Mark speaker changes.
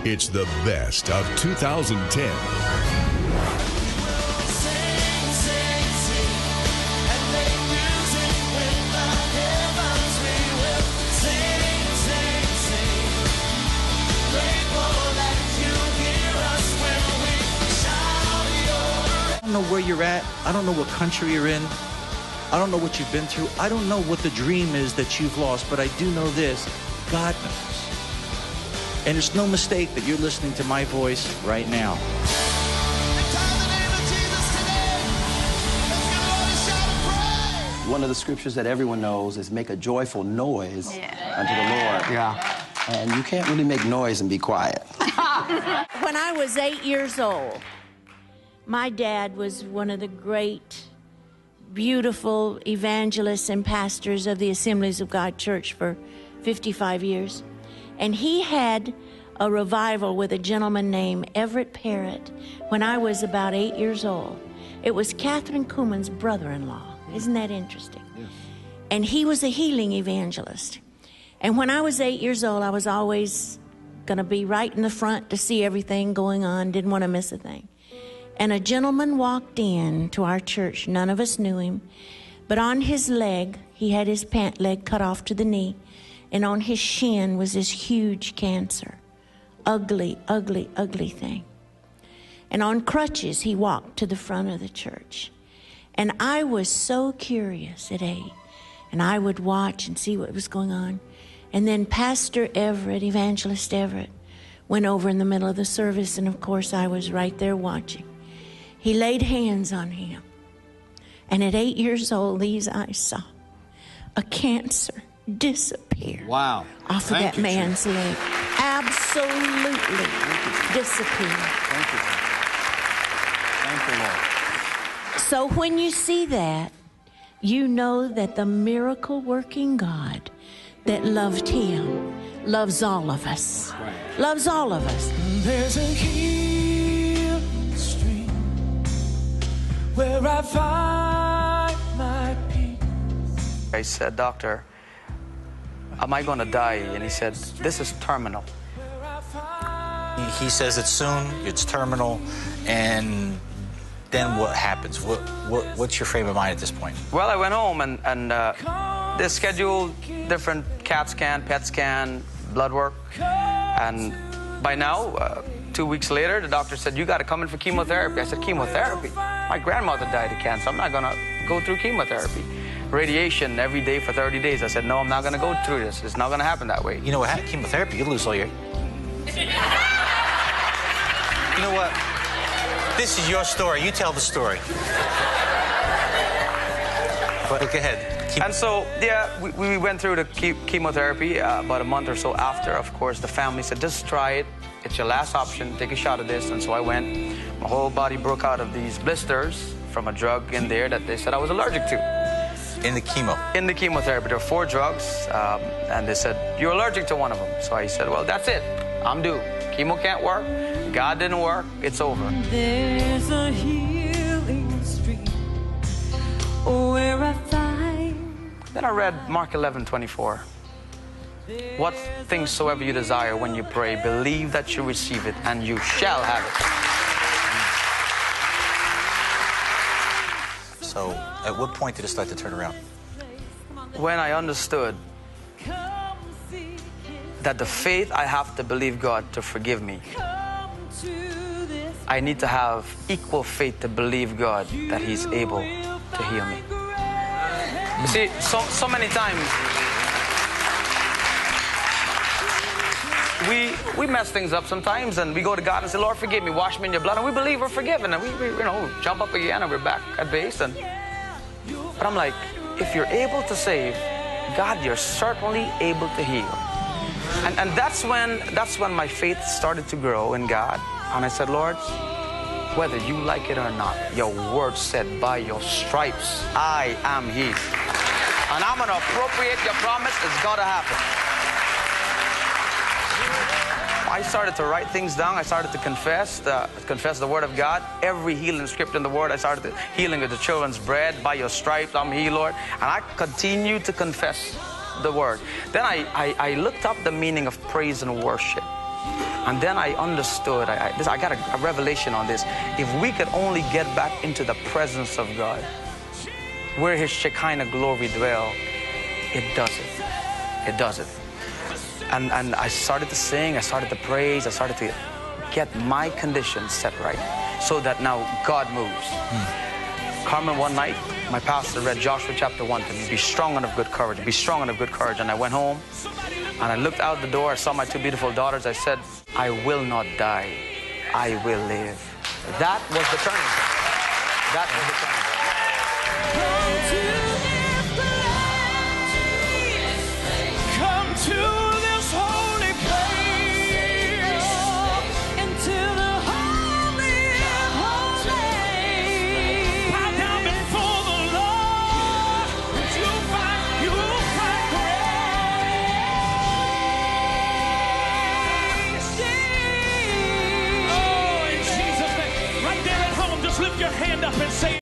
Speaker 1: It's the best of 2010.
Speaker 2: I don't know where you're at. I don't know what country you're in. I don't know what you've been through. I don't know what the dream is that you've lost, but I do know this: God knows. And it's no mistake that you're listening to my voice right now.
Speaker 3: One of the scriptures that everyone knows is make a joyful noise unto the Lord.
Speaker 4: Yeah.
Speaker 3: And you can't really make noise and be quiet.
Speaker 5: When I was 8 years old, my dad was one of the great, beautiful evangelists and pastors of the Assemblies of God Church for 55 years. And he had a revival with a gentleman named Everett Parrott when I was about 8 years old. It was Catherine Kuhlman's brother-in-law. Isn't that interesting? Yes. And he was a healing evangelist. And when I was 8 years old, I was always going to be right in the front to see everything going on, didn't want to miss a thing. And a gentleman walked in to our church. None of us knew him. But on his leg, he had his pant leg cut off to the knee. And on his shin was this huge cancer. Ugly, ugly, ugly thing. And on crutches, he walked to the front of the church. And I was so curious at 8. And I would watch and see what was going on. And then Pastor Everett, Evangelist Everett, went over in the middle of the service. And of course, I was right there watching. He laid hands on him. And at 8 years old, these eyes saw a cancer disappear.
Speaker 4: Wow.
Speaker 5: Off of that man's leg. Absolutely disappear.
Speaker 4: Thank you. Thank you, Lord.
Speaker 5: So when you see that, you know that the miracle-working God that loved him loves all of us.
Speaker 4: Right.
Speaker 5: Loves all of us.
Speaker 6: There's a healing stream where I find my peace.
Speaker 7: I said, "Doctor, am I going to die?" And he said, "This is terminal."
Speaker 8: He says it's soon, it's terminal, and then what happens? What's your frame of mind at this point?
Speaker 7: Well, I went home and they scheduled different CAT scan, PET scan, blood work. And by now, 2 weeks later, the doctor said, "You got to come in for chemotherapy." I said, "Chemotherapy? My grandmother died of cancer. I'm not going to go through chemotherapy." Radiation every day for 30 days. I said, "No, I'm not going to go through this. It's not going to happen that way."
Speaker 8: You know what? Chemotherapy, you lose all your... You know what? This is your story. You tell the story. But go ahead.
Speaker 7: And so, yeah, we went through the chemotherapy about a month or so after. Of course, the family said, "Just try it. It's your last option. Take a shot of this." And so I went. My whole body broke out of these blisters from a drug in there that they said I was allergic to.
Speaker 8: In the chemo?
Speaker 7: In the chemotherapy. There were 4 drugs, and they said, "You're allergic to one of them." So I said, "Well, that's it. I'm due. Chemo can't work. God didn't work. It's over."
Speaker 6: There's a healing stream where I find.
Speaker 7: Then I read Mark 11:24. "What things soever you desire when you pray, believe that you receive it, and you shall have it."
Speaker 8: So, at what point did it start to turn around?
Speaker 7: When I understood that the faith I have to believe God to forgive me, I need to have equal faith to believe God that He's able to heal me. You see, so many times we mess things up sometimes, and we go to God and say, "Lord, forgive me, wash me in your blood," and we believe we're forgiven, and we jump up again, and we're back at base. But I'm like, if you're able to save, God, you're certainly able to heal. And that's when my faith started to grow in God. And I said, "Lord, whether you like it or not, your word said, by your stripes, I am healed. And I'm going to appropriate your promise. It's going to happen." I started to write things down. I started to confess the word of God. Every healing script in the word, I started healing of the children's bread. By your stripes, I'm healed, Lord. And I continued to confess the word. Then I looked up the meaning of praise and worship. And then I understood, I got a revelation on this. If we could only get back into the presence of God, where his Shekinah glory dwell, it does it. It does it. And I started to sing, I started to praise, I started to get my condition set right so that now God moves. Carmen, one night, my pastor read Joshua chapter 1 to me, be strong and of good courage, be strong and of good courage. And I went home and I looked out the door, I saw my two beautiful daughters, I said, I will not die, I will live. That was the turning point. That was the turning point.
Speaker 9: Lift your hand up and say